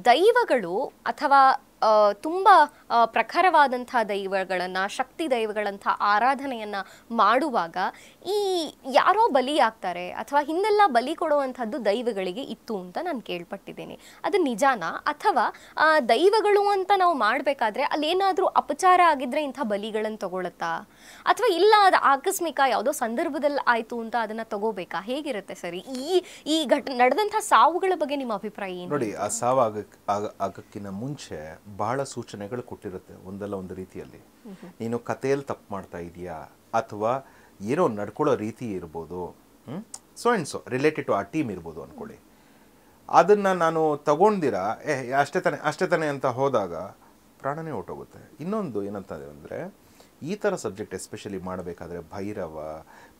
ದೈವಗಳು ಅಥವಾ ತುಂಬ ಪ್ರಖರವಾದಂಥ ದೈವಗಳನ್ನು, ಶಕ್ತಿ ದೈವಗಳಂಥ ಆರಾಧನೆಯನ್ನು ಮಾಡುವಾಗ ಈ ಯಾರೋ ಬಲಿಯಾಗ್ತಾರೆ ಅಥವಾ ಹಿಂದೆಲ್ಲ ಬಲಿ ಕೊಡುವಂಥದ್ದು ದೈವಗಳಿಗೆ ಇತ್ತು ಅಂತ ನಾನು ಕೇಳ್ಪಟ್ಟಿದ್ದೇನೆ. ಅದು ನಿಜಾನಾ? ಅಥವಾ ದೈವಗಳು ಅಂತ ನಾವು ಮಾಡಬೇಕಾದ್ರೆ ಅಲ್ಲೇನಾದರೂ ಅಪಚಾರ ಆಗಿದ್ರೆ ಇಂಥ ಬಲಿಗಳನ್ನು ತಗೊಳುತ್ತಾ, ಅಥವಾ ಇಲ್ಲ ಅದು ಆಕಸ್ಮಿಕ ಯಾವುದೋ ಸಂದರ್ಭದಲ್ಲಿ ಆಯಿತು ಅಂತ ಅದನ್ನು ತಗೋಬೇಕಾ? ಹೇಗಿರುತ್ತೆ ಸರಿ ಈ ನಡೆದಂಥ ಸಾವುಗಳ ಬಗ್ಗೆ ನಿಮ್ಮ ಅಭಿಪ್ರಾಯ ಏನು? ನೋಡಿ, ಆ ಸಾವು ಆಗಕ್ಕಿಂತ ಮುಂಚೆ ಬಹಳ ಸೂಚನೆಗಳು ಕೊಟ್ಟಿರುತ್ತೆ ಒಂದಲ್ಲ ಒಂದು ರೀತಿಯಲ್ಲಿ. ನೀನು ಕಥೆಯಲ್ಲಿ ತಪ್ಪು ಮಾಡ್ತಾ ಇದೀಯಾ, ಅಥವಾ ಏನೋ ನಡ್ಕೊಳ್ಳೋ ರೀತಿ ಇರ್ಬೋದು, so and so related to ಆ ಟೀಮ್ ಇರ್ಬೋದು ಅಂದ್ಕೊಳ್ಳಿ. ಅದನ್ನು ನಾನು ತಗೊಂಡಿರಾ ಅಷ್ಟೇ ತಾನೆ ಅಂತ ಹೋದಾಗ ಪ್ರಾಣನೇ ಹೊಟ್ಟೋಗುತ್ತೆ. ಇನ್ನೊಂದು ಏನಂತಂದರೆ ಅಂದರೆ, ಈ ಥರ ಸಬ್ಜೆಕ್ಟ್ ಎಸ್ಪೆಷಲಿ ಮಾಡಬೇಕಾದ್ರೆ ಭೈರವ,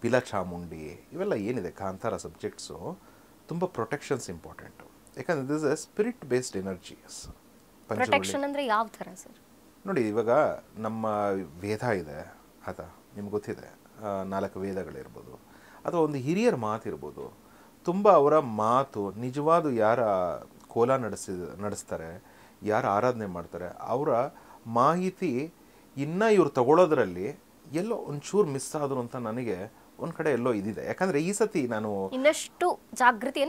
ಪಿಲಚಾಮುಂಡಿ ಇವೆಲ್ಲ ಏನಿದೆ ಕಾಂತಾರ ಸಬ್ಜೆಕ್ಟ್ಸು, ತುಂಬ ಪ್ರೊಟೆಕ್ಷನ್ಸ್ ಇಂಪಾರ್ಟೆಂಟು. ಯಾಕಂದರೆ this is spirit based energies. Protection ಅಂದರೆ ಯಾವ ಥರ ಸರ್? ನೋಡಿ, ಇವಾಗ ನಮ್ಮ ವೇದ ಇದೆ, ಆತ ನಿಮ್ಗೆ ಗೊತ್ತಿದೆ, 4 ವೇದಗಳಿರ್ಬೋದು, ಅಥವಾ ಒಂದು ಹಿರಿಯರ ಮಾತಿರ್ಬೋದು. ತುಂಬ ಅವರ ಮಾತು ನಿಜವಾದ ಯಾರ ಕೋಲ ನಡೆಸ್ತಾರೆ, ಯಾರು ಆರಾಧನೆ ಮಾಡ್ತಾರೆ, ಅವರ ಮಾಹಿತಿ ಇನ್ನು ಇವ್ರು ತಗೊಳ್ಳೋದ್ರಲ್ಲಿ ಎಲ್ಲೋ ಒಂಚೂರು ಮಿಸ್ ಆದರು ಅಂತ ನನಗೆ ಒಂದು ಕಡೆ ಎಲ್ಲೋ ಇದಿದೆ. ಯಾಕಂದರೆ ಈ ಸತಿ ನಾನು ಇನ್ನಷ್ಟು ಜಾಗೃತಿ,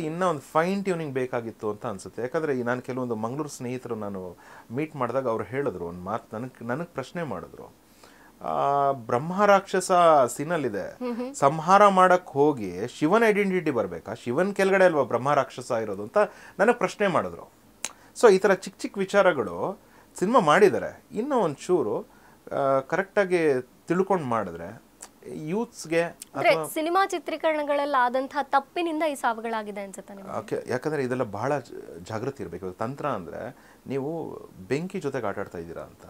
ಇನ್ನೂ ಒಂದು ಫೈನ್ ಟ್ಯೂನಿಂಗ್ ಬೇಕಾಗಿತ್ತು ಅಂತ ಅನ್ಸುತ್ತೆ. ಯಾಕಂದರೆ ನಾನು ಕೆಲವೊಂದು ಮಂಗಳೂರು ಸ್ನೇಹಿತರು ನಾನು ಮೀಟ್ ಮಾಡಿದಾಗ ಅವ್ರು ಹೇಳಿದ್ರು ಒಂದು ಮಾತು, ನನಗೆ ಪ್ರಶ್ನೆ ಮಾಡಿದ್ರು. ಬ್ರಹ್ಮ ರಾಕ್ಷಸ ಸಿನಲ್ಲಿದೆ, ಸಂಹಾರ ಮಾಡಕ್ ಹೋಗಿ ಶಿವನ ಐಡೆಂಟಿಟಿ ಬರಬೇಕಾ, ಶಿವನ್ ಕೆಳಗಡೆ ಅಲ್ವಾ ಬ್ರಹ್ಮ ರಾಕ್ಷಸ ಇರೋದು ಅಂತ ನನಗೆ ಪ್ರಶ್ನೆ ಮಾಡಿದ್ರು. ಸೊ ಈ ಥರ ಚಿಕ್ಕ ಚಿಕ್ಕ ವಿಚಾರಗಳು ಸಿನಿಮಾ ಮಾಡಿದ್ದಾರೆ. ಇನ್ನೂ ಒಂಚೂರು ಕರೆಕ್ಟಾಗಿ ತಿಳ್ಕೊಂಡು ಮಾಡಿದ್ರೆ ಯೂತ್ಸ್ಗೆ. ಸಿನಿಮಾ ಚಿತ್ರೀಕರಣಗಳಲ್ಲಿ ಆದಂತಹ ತಪ್ಪಿನಿಂದ ಈ ಸಾವುಗಳಾಗಿದೆ ಅನ್ಸುತ್ತೆ. ಓಕೆ, ಯಾಕಂದರೆ ಇದೆಲ್ಲ ಬಹಳ ಜಾಗೃತಿ ಇರಬೇಕು. ತಂತ್ರ ಅಂದರೆ ನೀವು ಬೆಂಕಿ ಜೊತೆಗೆ ಆಟಾಡ್ತಾ ಇದ್ದೀರಾ ಅಂತ.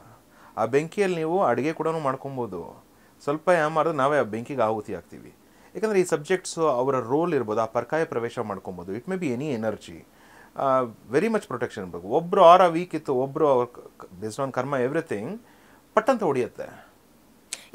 ಆ ಬೆಂಕಿಯಲ್ಲಿ ನೀವು ಅಡುಗೆ ಕೂಡ ಮಾಡ್ಕೊಬೋದು. ಸ್ವಲ್ಪ ಮಾಡಿದ್ರೆ ನಾವೇ ಆ ಬೆಂಕಿಗೆ ಆಹುತಿ ಆಗ್ತೀವಿ. ಯಾಕಂದರೆ ಈ ಸಬ್ಜೆಕ್ಟ್ಸು ಅವರ ರೋಲ್ ಇರ್ಬೋದು, ಆ ಪರ್ಕಾಯ ಪ್ರವೇಶ ಮಾಡ್ಕೊಬೋದು. It may be any energy, very much protection ಇರಬೇಕು. ಒಬ್ಬರು ಆರ ವೀಕ್ ಇತ್ತು, ಒಬ್ಬರು ಅವ್ರ ಬೇಸ್ಡ್ ಆನ್ ಕರ್ಮ ಎವ್ರಿಥಿಂಗ್ ಪಟ್ಟಂತ ಹೊಡಿಯುತ್ತೆ.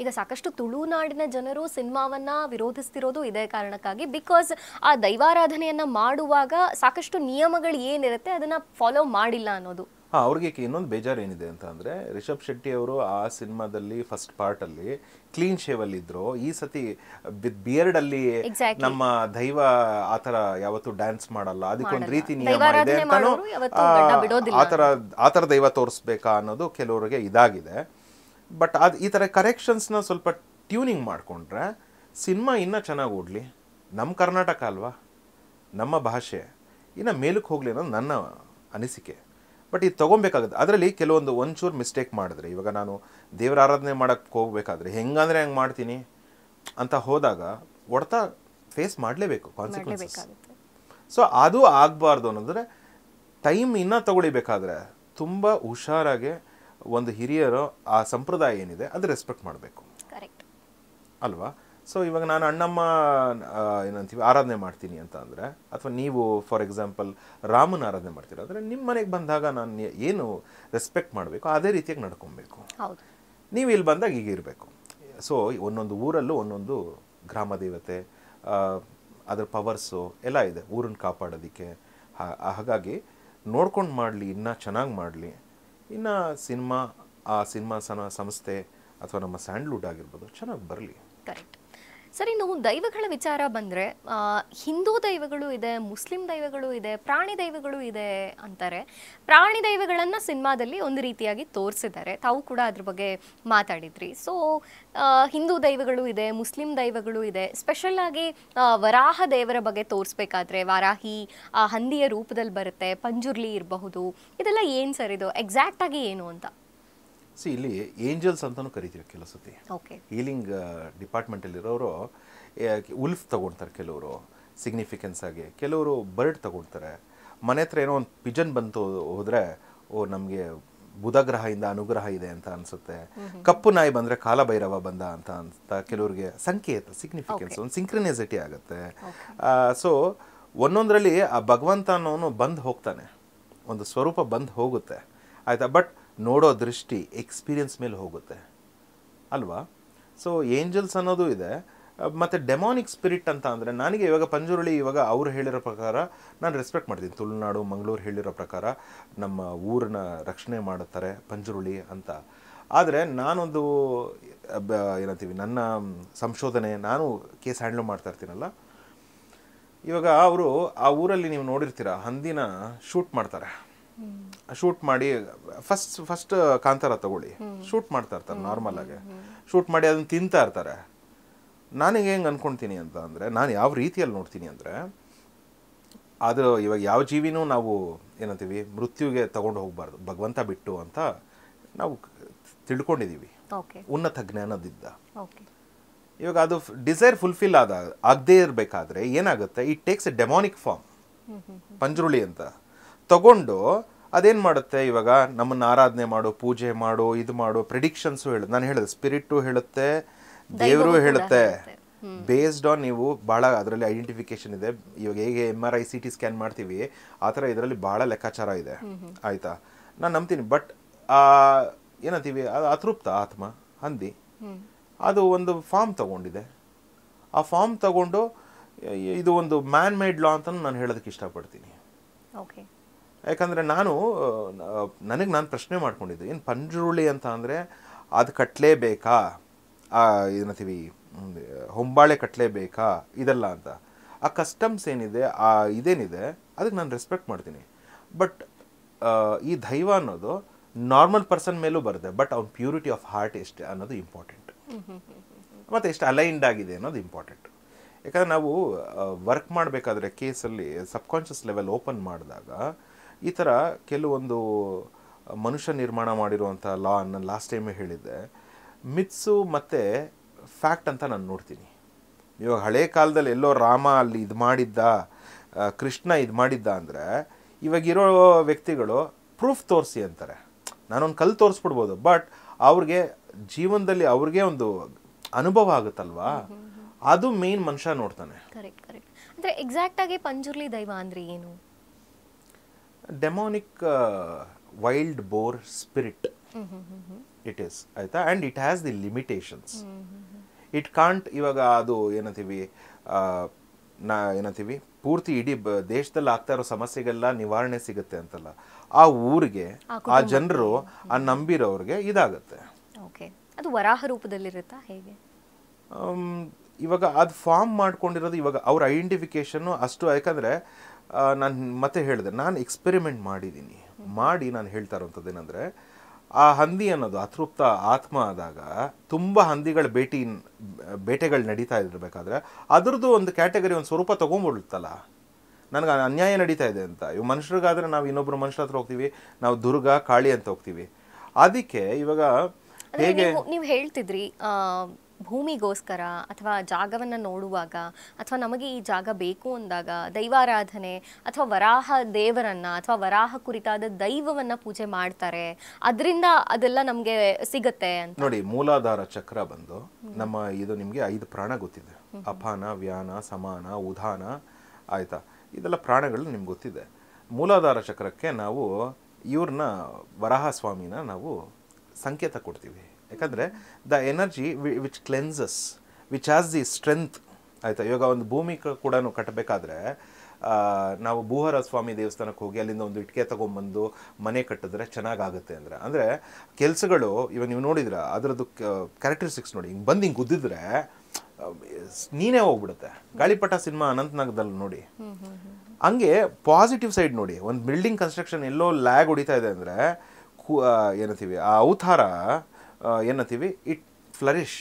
ಈಗ ಸಾಕಷ್ಟು ತುಳುನಾಡಿನ ಜನರು ಸಿನಿಮಾವನ್ನ ವಿರೋಧಿಸ್ತಿರೋದು ಇದೇ ಕಾರಣಕ್ಕಾಗಿ. ಬಿಕಾಸ್ ಆ ದೈವಾರಾಧನೆಯನ್ನ ಮಾಡುವಾಗ ಸಾಕಷ್ಟು ನಿಯಮಗಳು ಏನಿರುತ್ತೆ ಅದನ್ನ ಫಾಲೋ ಮಾಡಿಲ್ಲ ಅನ್ನೋದು. ಅವ್ರಿಗೆ ಇನ್ನೊಂದು ಬೇಜಾರು ಏನಿದೆ ಅಂತ ಅಂದರೆ, ರಿಷಬ್ ಶೆಟ್ಟಿ ಅವರು ಆ ಸಿನಿಮಾದಲ್ಲಿ ಫಸ್ಟ್ ಪಾರ್ಟಲ್ಲಿ ಕ್ಲೀನ್ ಶೇವಲ್ಲಿ ಇದ್ರು. ಈ ಸತಿ ವಿತ್ ಬಿಯರ್ಡ್ ಅಲ್ಲಿ ನಮ್ಮ ದೈವ ಆ ಥರ ಯಾವತ್ತು ಡ್ಯಾನ್ಸ್ ಮಾಡಲ್ಲ, ಅದಕ್ಕೊಂದು ರೀತಿ ನಿಯಮ ಇದೆ ಅಂತಾನು ಆ ಥರ ದೈವ ತೋರಿಸ್ಬೇಕಾ ಅನ್ನೋದು ಕೆಲವರಿಗೆ ಇದಾಗಿದೆ. ಬಟ್ ಈ ಥರ ಕರೆಕ್ಷನ್ಸ್ನ ಸ್ವಲ್ಪ ಟ್ಯೂನಿಂಗ್ ಮಾಡಿಕೊಂಡ್ರೆ ಸಿನಿಮಾ ಇನ್ನೂ ಚೆನ್ನಾಗಿ ಓಡಲಿ. ನಮ್ಮ ಕರ್ನಾಟಕ ಅಲ್ವಾ, ನಮ್ಮ ಭಾಷೆ ಇನ್ನು ಮೇಲಕ್ಕೆ ಹೋಗಲಿ ಅನ್ನೋದು ನನ್ನ ಅನಿಸಿಕೆ. ಬಟ್ ಇದು ತೊಗೊಬೇಕಾಗುತ್ತೆ. ಅದರಲ್ಲಿ ಕೆಲವೊಂದು ಒಂಚೂರು ಮಿಸ್ಟೇಕ್ ಮಾಡಿದ್ರೆ, ಇವಾಗ ನಾನು ದೇವರ ಆರಾಧನೆ ಮಾಡೋಕ್ಕೆ ಹೋಗ್ಬೇಕಾದ್ರೆ ಹೆಂಗಂದರೆ ಹೆಂಗೆ ಮಾಡ್ತೀನಿ ಅಂತ ಹೋದಾಗ ಹೊಡ್ತಾ ಫೇಸ್ ಮಾಡಲೇಬೇಕು, ಕಾನ್ಸಿಕ್ವೆನ್ಸಸ್. ಸೊ ಅದು ಆಗಬಾರ್ದು ಅನ್ನೋದ್ರೆ ಟೈಮ್ ಇನ್ನೂ ತಗೊಳಿಬೇಕಾದ್ರೆ ತುಂಬ ಹುಷಾರಾಗಿ ಒಂದು ಹಿರಿಯರು ಆ ಸಂಪ್ರದಾಯ ಏನಿದೆ ಅದು ರೆಸ್ಪೆಕ್ಟ್ ಮಾಡಬೇಕು ಅಲ್ವಾ. ಸೊ ಇವಾಗ ನಾನು ಅಣ್ಣಮ್ಮ ಏನಂತೀವಿ ಆರಾಧನೆ ಮಾಡ್ತೀನಿ ಅಂತ ಅಂದರೆ, ಅಥವಾ ನೀವು ಫಾರ್ ಎಕ್ಸಾಂಪಲ್ ರಾಮನ ಆರಾಧನೆ ಮಾಡ್ತೀರ ಅಂದರೆ, ನಿಮ್ಮ ಮನೆಗೆ ಬಂದಾಗ ನಾನು ಏನು ರೆಸ್ಪೆಕ್ಟ್ ಮಾಡಬೇಕು ಅದೇ ರೀತಿಯಾಗಿ ನಡ್ಕೊಬೇಕು. ನೀವು ಇಲ್ಲಿ ಬಂದಾಗ ಈಗ ಇರಬೇಕು. ಸೊ ಒಂದೊಂದು ಊರಲ್ಲೂ ಒಂದೊಂದು ಗ್ರಾಮ ದೇವತೆ, ಅದರ ಪವರ್ಸು ಎಲ್ಲ ಇದೆ ಊರನ್ನು ಕಾಪಾಡೋದಕ್ಕೆ. ಹಾಗಾಗಿ ನೋಡ್ಕೊಂಡು ಮಾಡಲಿ, ಇನ್ನೂ ಚೆನ್ನಾಗಿ ಮಾಡಲಿ. ಇನ್ನು ಆ ಸಿನಿಮಾ ಸಂಸ್ಥೆ ಅಥವಾ ನಮ್ಮ ಸ್ಯಾಂಡ್ಲ್ವುಡ್ ಆಗಿರ್ಬೋದು ಚೆನ್ನಾಗಿ ಬರಲಿ. ಕರೆಕ್ಟ್. ಸರಿ, ನಾವು ದೈವಗಳ ವಿಚಾರ ಬಂದರೆ ಹಿಂದೂ ದೈವಗಳು ಇದೆ, ಮುಸ್ಲಿಂ ದೈವಗಳು ಇದೆ, ಪ್ರಾಣಿ ದೈವಗಳು ಇದೆ ಅಂತಾರೆ. ಪ್ರಾಣಿ ದೈವಗಳನ್ನು ಸಿನಿಮಾದಲ್ಲಿ ಒಂದು ರೀತಿಯಾಗಿ ತೋರಿಸಿದ್ದಾರೆ, ತಾವು ಕೂಡ ಅದ್ರ ಬಗ್ಗೆ ಮಾತಾಡಿದ್ರಿ. ಸೊ ಹಿಂದೂ ದೈವಗಳು ಇದೆ, ಮುಸ್ಲಿಂ ದೈವಗಳು ಇದೆ. ಸ್ಪೆಷಲ್ ಆಗಿ ವರಾಹ ದೇವರ ಬಗ್ಗೆ ತೋರಿಸ್ಬೇಕಾದ್ರೆ ವಾರಾಹಿ ಹಂದಿಯ ರೂಪದಲ್ಲಿ ಬರುತ್ತೆ, ಪಂಜುರ್ಲಿ ಇರಬಹುದು. ಇದೆಲ್ಲ ಏನು ಸರ್, ಇದು ಎಕ್ಸಾಕ್ಟ್ ಆಗಿ ಏನು ಅಂತ? ಇಲ್ಲಿ ಏಂಜಲ್ಸ್ ಅಂತಲೂ ಕರಿತೀವಿ ಕೆಲವು ಸತಿ. ಹೀಲಿಂಗ್ ಡಿಪಾರ್ಟ್ಮೆಂಟಲ್ಲಿರೋರು ಉಲ್ಫ್ ತಗೊಳ್ತಾರೆ, ಕೆಲವರು ಸಿಗ್ನಿಫಿಕೆನ್ಸ್ ಆಗಿ, ಕೆಲವರು ಬರ್ಡ್ ತಗೊಳ್ತಾರೆ. ಮನೆ ಹತ್ರ ಏನೋ ಒಂದು ಪಿಜನ್ ಬಂತು ಹೋದರೆ ನಮಗೆ ಬುಧಗ್ರಹದಿಂದ ಅನುಗ್ರಹ ಇದೆ ಅಂತ ಅನಿಸುತ್ತೆ. ಕಪ್ಪು ನಾಯಿ ಬಂದರೆ ಕಾಲಭೈರವ ಬಂದ ಅಂತ ಕೆಲವ್ರಿಗೆ ಸಂಕೇತ, ಸಿಗ್ನಿಫಿಕೆನ್ಸ್, ಒಂದು ಸಿಂಕ್ರನಿಸಿಟಿ ಆಗುತ್ತೆ. ಸೊ ಒಂದೊಂದರಲ್ಲಿ ಆ ಭಗವಂತ ಅನ್ನೋನು ಬಂದು ಹೋಗ್ತಾನೆ, ಒಂದು ಸ್ವರೂಪ ಬಂದು ಹೋಗುತ್ತೆ ಆಯಿತಾ. ಬಟ್ ನೋಡೋ ದೃಷ್ಟಿ ಎಕ್ಸ್ಪೀರಿಯನ್ಸ್ ಮೇಲೆ ಹೋಗುತ್ತೆ ಅಲ್ವಾ. ಸೊ ಏಂಜಲ್ಸ್ ಅನ್ನೋದು ಇದೆ. ಮತ್ತು ಡೆಮಾನಿಕ್ ಸ್ಪಿರಿಟ್ ಅಂತ ಅಂದರೆ ನನಗೆ ಇವಾಗ ಪಂಜುರುಳಿ ಇವಾಗ ಅವ್ರು ಹೇಳಿರೋ ಪ್ರಕಾರ ನಾನು ರೆಸ್ಪೆಕ್ಟ್ ಮಾಡ್ತೀನಿ. ತುಳುನಾಡು ಮಂಗಳೂರು ಹೇಳಿರೋ ಪ್ರಕಾರ ನಮ್ಮ ಊರನ್ನ ರಕ್ಷಣೆ ಮಾಡುತ್ತಾರೆ ಪಂಜುರುಳಿ ಅಂತ. ಆದರೆ ನಾನೊಂದು ಏನಂತೀವಿ ನನ್ನ ಸಂಶೋಧನೆ, ನಾನು ಕೇಸ್ ಹ್ಯಾಂಡ್ಲ್ ಮಾಡ್ತಾ ಇರ್ತೀನಲ್ಲ, ಇವಾಗ ಅವರು ಆ ಊರಲ್ಲಿ ನೀವು ನೋಡಿರ್ತೀರ ಹಂದಿನ ಶೂಟ್ ಮಾಡ್ತಾರೆ. ಶೂಟ್ ಮಾಡಿ ಫಸ್ಟ್ ಕಾಂತಾರ ತಗೊಳ್ಳಿ, ಶೂಟ್ ಮಾಡ್ತಾ ಇರ್ತಾರೆ ನಾರ್ಮಲ್ ಆಗಿ. ಶೂಟ್ ಮಾಡಿ ಅದನ್ನು ತಿಂತಾ ಇರ್ತಾರೆ. ನನಗೆ ಹೆಂಗೆ ಅನ್ಕೊಳ್ತೀನಿ ಅಂತ ಅಂದರೆ, ನಾನು ಯಾವ ರೀತಿಯಲ್ಲಿ ನೋಡ್ತೀನಿ ಅಂದರೆ, ಅದು ಇವಾಗ ಯಾವ ಜೀವಿನೂ ನಾವು ಏನಂತೀವಿ ಮೃತ್ಯುಗೆ ತಗೊಂಡು ಹೋಗಬಾರ್ದು ಭಗವಂತ ಬಿಟ್ಟು ಅಂತ ನಾವು ತಿಳ್ಕೊಂಡಿದ್ದೀವಿ ಉನ್ನತ ಜ್ಞಾನದಿಂದ. ಇವಾಗ ಅದು ಡಿಸೈರ್ ಫುಲ್ಫಿಲ್ ಆಗದೇ ಇರಬೇಕಾದ್ರೆ ಏನಾಗುತ್ತೆ, it takes A ಡೆಮಾನಿಕ್ form. Panjurli ಅಂತ ತಗೊಂಡು ಅದೇನು ಮಾಡುತ್ತೆ, ಇವಾಗ ನಮ್ಮನ್ನು ಆರಾಧನೆ ಮಾಡು, ಪೂಜೆ ಮಾಡು, ಇದು ಮಾಡು, ಪ್ರಿಡಿಕ್ಷನ್ಸು ಹೇಳುತ್ತೆ. ನಾನು ಹೇಳಿದೆ ಸ್ಪಿರಿಟು ಹೇಳುತ್ತೆ, ದೇವರು ಹೇಳುತ್ತೆ. ಬೇಸ್ಡ್ ಆನ್ ನೀವು ಭಾಳ ಅದರಲ್ಲಿ ಐಡೆಂಟಿಫಿಕೇಶನ್ ಇದೆ. ಇವಾಗ ಹೇಗೆ MRI CT ಸ್ಕ್ಯಾನ್ ಮಾಡ್ತೀವಿ ಆ ಥರ ಇದರಲ್ಲಿ ಭಾಳ ಲೆಕ್ಕಾಚಾರ ಇದೆ, ಆಯಿತಾ. ನಾನು ನಂಬ್ತೀನಿ. ಬಟ್ ಏನಂತೀವಿ, ಅದು ಅತೃಪ್ತ ಆತ್ಮ ಹಂದಿ, ಅದು ಒಂದು ಫಾರ್ಮ್ ತಗೊಂಡಿದೆ. ಆ ಫಾರ್ಮ್ ತಗೊಂಡು ಇದು ಒಂದು ಮ್ಯಾನ್ ಮೇಡ್ ಲಾ ಅಂತ ನಾನು ಹೇಳೋದಕ್ಕೆ ಇಷ್ಟಪಡ್ತೀನಿ. ಯಾಕಂದರೆ ನನಗೆ ನಾನು ಪ್ರಶ್ನೆ ಮಾಡ್ಕೊಂಡಿದ್ದೆ, ಏನು ಪಂಜುರುಳಿ ಅಂತ ಅಂದರೆ ಅದು ಕಟ್ಟಲೇಬೇಕಾ, ಏನಂತೀವಿ ಹೊಂಬಾಳೆ ಕಟ್ಟಲೇಬೇಕಾ ಇದೆಲ್ಲ ಅಂತ. ಆ ಕಸ್ಟಮ್ಸ್ ಏನಿದೆ, ಆ ಇದೇನಿದೆ ಅದಕ್ಕೆ ನಾನು ರೆಸ್ಪೆಕ್ಟ್ ಮಾಡ್ತೀನಿ. ಬಟ್ ಈ ದೈವ ಅನ್ನೋದು ನಾರ್ಮಲ್ ಪರ್ಸನ್ ಮೇಲೂ ಬರುತ್ತೆ. ಬಟ್ ಅವ್ನ ಪ್ಯೂರಿಟಿ ಆಫ್ ಹಾರ್ಟ್ ಎಷ್ಟೇ ಅನ್ನೋದು ಇಂಪಾರ್ಟೆಂಟ್, ಮತ್ತು ಎಷ್ಟು ಅಲೈನ್ಡ್ ಆಗಿದೆ ಅನ್ನೋದು ಇಂಪಾರ್ಟೆಂಟ್. ಯಾಕಂದರೆ ನಾವು ವರ್ಕ್ ಮಾಡಬೇಕಾದ್ರೆ ಕೇಸಲ್ಲಿ ಸಬ್ಕಾನ್ಷಿಯಸ್ ಲೆವೆಲ್ ಓಪನ್ ಮಾಡಿದಾಗ ಈ ಥರ ಕೆಲವೊಂದು ಮನುಷ್ಯ ನಿರ್ಮಾಣ ಮಾಡಿರುವಂಥ ಲಾ, ನಾನು ಲಾಸ್ಟ್ ಟೈಮೇ ಹೇಳಿದ್ದೆ, ಮಿತ್ಸು ಮತ್ತು ಫ್ಯಾಕ್ಟ್ ಅಂತ ನಾನು ನೋಡ್ತೀನಿ. ಇವಾಗ ಹಳೆ ಕಾಲದಲ್ಲಿ ಎಲ್ಲೋ ರಾಮ ಅಲ್ಲಿ ಇದು ಮಾಡಿದ್ದ, ಕೃಷ್ಣ ಇದು ಮಾಡಿದ್ದ ಅಂದರೆ, ಇವಾಗಿರೋ ವ್ಯಕ್ತಿಗಳು ಪ್ರೂಫ್ ತೋರಿಸಿ ಅಂತಾರೆ. ನಾನೊಂದು ಕಲ್ಲು ತೋರಿಸ್ಬಿಡ್ಬೋದು, ಬಟ್ ಅವ್ರಿಗೆ ಜೀವನದಲ್ಲಿ ಅವ್ರಿಗೆ ಒಂದು ಅನುಭವ ಆಗುತ್ತಲ್ವಾ, ಅದು ಮೇನ್ ಮನುಷ್ಯ ನೋಡ್ತಾನೆ. ಅಂದರೆ ಎಕ್ಸಾಕ್ಟ್ ಆಗಿ ಪಂಜುರ್ಲಿ ದೈವ ಅಂದರೆ ಏನು? Demonic wild boar spirit it is, ಆಯಿತಾ. And it has the limitations. It can't, ಇವಾಗ ಅದು ಏನಂತೀವಿ ಏನಂತೀವಿ ಪೂರ್ತಿ ಇಡೀ ದೇಶದಲ್ಲಿ ಆಗ್ತಾ ಇರೋ ಸಮಸ್ಯೆಗೆಲ್ಲ ನಿವಾರಣೆ ಸಿಗುತ್ತೆ ಅಂತಲ್ಲ. ಆ ಊರಿಗೆ, ಆ ಜನರು, ಆ ನಂಬಿರೋರಿಗೆ ಇದಾಗುತ್ತೆ. ಅದು ವರಾಹ ರೂಪದಲ್ಲಿರುತ್ತಾ ಹೇಗೆ? ಇವಾಗ ಅದು ಫಾರ್ಮ್ ಮಾಡ್ಕೊಂಡಿರೋದು ಇವಾಗ ಅವ್ರ ಐಡೆಂಟಿಫಿಕೇಶನ್ನು ಅಷ್ಟು. ಯಾಕಂದರೆ ನಾನು ಮತ್ತೆ ಹೇಳಿದೆ, ನಾನು ಎಕ್ಸ್ಪೆರಿಮೆಂಟ್ ಮಾಡಿ ನಾನು ಹೇಳ್ತಾ ಇರೋಂಥದ್ದು ಏನಂದರೆ, ಆ ಹಂದಿ ಅನ್ನೋದು ಅತೃಪ್ತ ಆತ್ಮ ಆದಾಗ ತುಂಬ ಹಂದಿಗಳ ಬೇಟೆಗಳು ನಡೀತಾ ಇರಬೇಕಾದ್ರೆ ಅದರದ್ದು ಒಂದು ಕ್ಯಾಟಗರಿ, ಒಂದು ಸ್ವರೂಪ ತೊಗೊಂಡ್ಬಿಡುತ್ತಲ್ಲ. ನನಗೆ ಅನ್ಯಾಯ ನಡೀತಾ ಇದೆ ಅಂತ. ಇವು ಮನುಷ್ಯರಿಗಾದರೆ ನಾವು ಇನ್ನೊಬ್ಬರು ಮನುಷ್ಯರ ಹತ್ರ ಹೋಗ್ತೀವಿ, ನಾವು ದುರ್ಗಾ ಕಾಳಿ ಅಂತ ಹೋಗ್ತೀವಿ. ಅದಕ್ಕೆ ಇವಾಗ ಹೇಗೆ ನೀವು ಹೇಳ್ತಿದ್ರಿ, ಭೂಮಿಗೋಸ್ಕರ ಅಥವಾ ಜಾಗವನ್ನು ನೋಡುವಾಗ ಅಥವಾ ನಮಗೆ ಈ ಜಾಗ ಬೇಕು ಅಂದಾಗ ದೈವಾರಾಧನೆ ಅಥವಾ ವರಾಹ ದೇವರನ್ನ ಅಥವಾ ವರಾಹ ಕುರಿತಾದ ದೈವವನ್ನ ಪೂಜೆ ಮಾಡ್ತಾರೆ, ಅದರಿಂದ ಅದೆಲ್ಲ ನಮಗೆ ಸಿಗುತ್ತೆ ಅಂತ. ನೋಡಿ, ಮೂಲಾಧಾರ ಚಕ್ರ ಬಂದು ನಮ್ಮ ಇದು ನಿಮಗೆ 5 ಪ್ರಾಣ ಗೊತ್ತಿದೆ. ಅಪಾನ, ವ್ಯಾನ, ಸಮಾನ, ಉದಾನ, ಆಯ್ತಾ, ಇದೆಲ್ಲ ಪ್ರಾಣಗಳು ನಿಮ್ಗೆ ಗೊತ್ತಿದೆ. ಮೂಲಾಧಾರ ಚಕ್ರಕ್ಕೆ ನಾವು ಇವ್ರನ್ನ ವರಾಹ ಸ್ವಾಮಿನ ನಾವು ಸಂಕೇತ ಕೊಡ್ತೀವಿ. ಯಾಕಂದರೆ the energy which cleanses, which has the strength, ಆಯಿತಾ. ಇವಾಗ ಒಂದು ಭೂಮಿ ಕೂಡ ಕಟ್ಟಬೇಕಾದ್ರೆ ನಾವು ಭೂಹರ ಸ್ವಾಮಿ ದೇವಸ್ಥಾನಕ್ಕೆ ಹೋಗಿ ಅಲ್ಲಿಂದ ಒಂದು ಇಟ್ಟಿಗೆ ತೊಗೊಂಬಂದು ಮನೆ ಕಟ್ಟಿದ್ರೆ ಚೆನ್ನಾಗಾಗುತ್ತೆ ಅಂದರೆ ಕೆಲಸಗಳು ಇವಾಗ ನೀವು ನೋಡಿದ್ರ ಅದರದ್ದು ಕ್ಯಾರೆಕ್ಟರಿಸ್ಟಿಕ್ಸ್ ನೋಡಿ, ಹಿಂಗೆ ಬಂದು ಹಿಂಗೆ ಗುದ್ದಿದ್ರೆ ನೀನೇ ಹೋಗ್ಬಿಡುತ್ತೆ. ಗಾಳಿಪಟ ಸಿನಿಮಾ ಅನಂತನಾಗದಲ್ಲಿ ನೋಡಿ, ಹಂಗೆ ಪಾಸಿಟಿವ್ ಸೈಡ್ ನೋಡಿ. ಒಂದು ಬಿಲ್ಡಿಂಗ್ ಕನ್ಸ್ಟ್ರಕ್ಷನ್ ಎಲ್ಲೋ ಲ್ಯಾಗ್ ಹೊಡಿತಾ ಇದೆ ಅಂದರೆ ಏನಂತೀವಿ ಆ ಅವತಾರ ಏನಂತೀವಿ, ಇಟ್ ಫ್ಲರಿಶ್.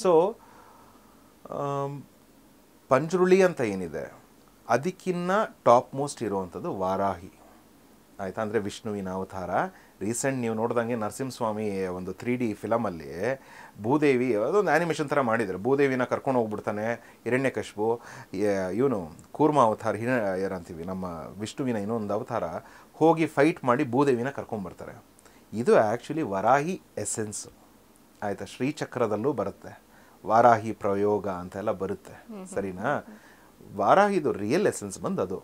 ಸೊ ಪಂಜುರುಳಿ ಅಂತ ಏನಿದೆ ಅದಕ್ಕಿನ್ನ ಟಾಪ್ ಮೋಸ್ಟ್ ಇರುವಂಥದ್ದು ವಾರಾಹಿ, ಆಯಿತಾ. ಅಂದರೆ ವಿಷ್ಣುವಿನ ಅವತಾರ. ರೀಸೆಂಟ್ ನೀವು ನೋಡ್ದಂಗೆ ನರಸಿಂಹಸ್ವಾಮಿ ಒಂದು 3D ಫಿಲಮಲ್ಲಿ ಭೂದೇವಿ, ಅದೊಂದು ಆ್ಯನಿಮೇಷನ್ ಥರ ಮಾಡಿದ್ದಾರೆ. ಭೂದೇವಿನ ಕರ್ಕೊಂಡು ಹೋಗ್ಬಿಡ್ತಾನೆ ಹಿರಣ್ಯಕಶಿಪು, ಇವನು ಕೂರ್ಮ ಅವತಾರ ಏನಂತೀವಿ ನಮ್ಮ ವಿಷ್ಣುವಿನ ಇನ್ನೊಂದು ಅವತಾರ, ಹೋಗಿ ಫೈಟ್ ಮಾಡಿ ಭೂದೇವಿನ ಕರ್ಕೊಂಡ್ಬರ್ತಾರೆ. ಇದು ಆ್ಯಕ್ಚುಲಿ ವರಾಹಿ ಎಸೆನ್ಸು, ಆಯಿತಾ. ಶ್ರೀಚಕ್ರದಲ್ಲೂ ಬರುತ್ತೆ ವಾರಾಹಿ ಪ್ರಯೋಗ ಅಂತೆಲ್ಲ ಬರುತ್ತೆ, ಸರಿನಾ. ವಾರಾಹಿದು ರಿಯಲ್ ಎಸೆನ್ಸ್ ಬಂದು ಅದು.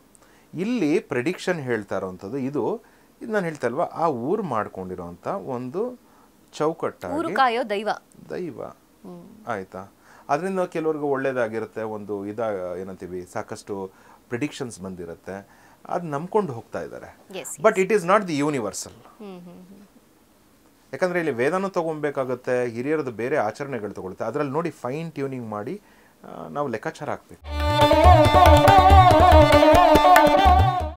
ಇಲ್ಲಿ ಪ್ರೆಡಿಕ್ಷನ್ ಹೇಳ್ತಾ ಇರೋವಂಥದ್ದು ಇದು ನಾನು ಹೇಳ್ತಾ ಇಲ್ವಾ, ಆ ಊರು ಮಾಡ್ಕೊಂಡಿರೋಂಥ ಒಂದು ಚೌಕಟ್ಟಾಗಿ ದೈವ, ಆಯಿತಾ. ಅದರಿಂದ ಕೆಲವ್ರಿಗೆ ಒಳ್ಳೇದಾಗಿರುತ್ತೆ, ಒಂದು ಏನಂತೀವಿ ಸಾಕಷ್ಟು ಪ್ರಿಡಿಕ್ಷನ್ಸ್ ಬಂದಿರುತ್ತೆ, ಅದು ನಂಬ್ಕೊಂಡು ಹೋಗ್ತಾ ಇದ್ದಾರೆ. But it is not the universal. ಯಾಕಂದರೆ ಇಲ್ಲಿ ವೇದನೂ ತೊಗೊಬೇಕಾಗುತ್ತೆ, ಹಿರಿಯರದ್ದು ಬೇರೆ ಆಚರಣೆಗಳು ತೊಗೊಳುತ್ತೆ, ಅದರಲ್ಲಿ ನೋಡಿ ಫೈನ್ ಟ್ಯೂನಿಂಗ್ ಮಾಡಿ ನಾವು ಲೆಕ್ಕಾಚಾರ ಹಾಕ್ಬೇಕು.